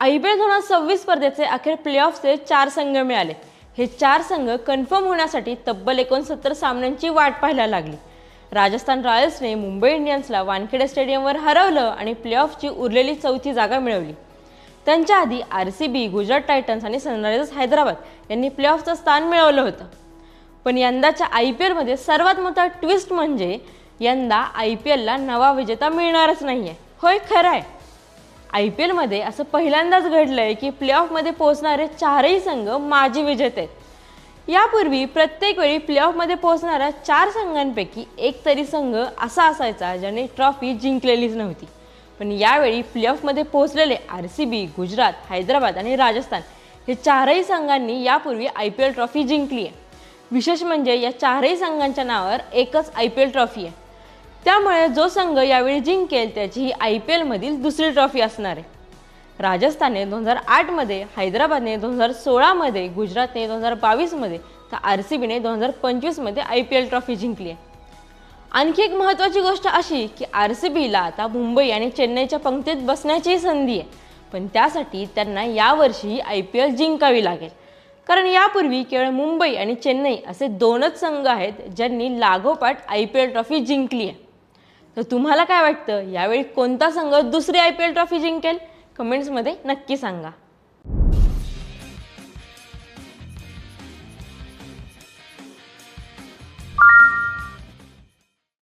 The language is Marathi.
IPL 2026 स्पर्धेचे अखेर प्लेऑफचे 4 संघ मिळाले। हे 4 संघ कन्फर्म होण्यासाठी तब्बल 69 सामन्यांची वाट पाहायला लागली। राजस्थान रॉयल्सने मुंबई इंडियन्सला वानखेडे स्टेडियमवर हरवलं आणि प्लेऑफची उरलेली चौथी जागा मिळवली। त्यांच्या आधी RCB, गुजरात टायटन्स आणि सनरायझर्स हैदराबाद यांनी प्लेऑफचं स्थान मिळवलं होतं। पण यंदाच्या IPL मध्ये सर्वात मोठा ट्विस्ट म्हणजे यंदा IPLला नवा विजेता मिळणारच नाहीये। होय, खरं आहे। IPL मध्ये असं पहिल्यांदाच घडलंय की प्लेऑफमध्ये पोहोचणारे 4ही संघ माजी विजेते आहेत। यापूर्वी प्रत्येक वेळी प्लेऑफमध्ये पोहोचणाऱ्या 4 संघांपैकी एक तरी संघ असा असायचा ज्याने ट्रॉफी जिंकलेलीच नव्हती। पण यावेळी प्लेऑफमध्ये पोहोचलेले RCB, गुजरात, हैदराबाद आणि राजस्थान हे 4ही संघांनी यापूर्वी IPL ट्रॉफी जिंकली आहे। विशेष म्हणजे या 4ही संघांच्या नावावर एकच IPL ट्रॉफी आहे। त्यामुळे जो संघ यावेळी जिंकेल त्याची ही IPL मधील दुसरी ट्रॉफी असणार आहे। राजस्थानने 2008 मध्ये, हैदराबादने 2016 मध्ये, गुजरातने 2022 मध्ये तर RCBने 2025 मध्ये IPL ट्रॉफी जिंकली आहे। आणखी एक महत्त्वाची गोष्ट अशी की RCBला आता मुंबई आणि चेन्नईच्या पंक्तीत बसण्याची संधी आहे, पण त्यासाठी त्यांना यावर्षी IPL जिंकावी लागेल। कारण यापूर्वी केवळ मुंबई आणि चेन्नई असे 2च संघ आहेत ज्यांनी लागोपाठ IPL ट्रॉफी जिंकली आहे। तर तुम्हाला काय वाटतं, यावेळी कोणता संघ दुसरी IPL ट्रॉफी जिंकेल? कमेंट्समध्ये नक्की सांगा।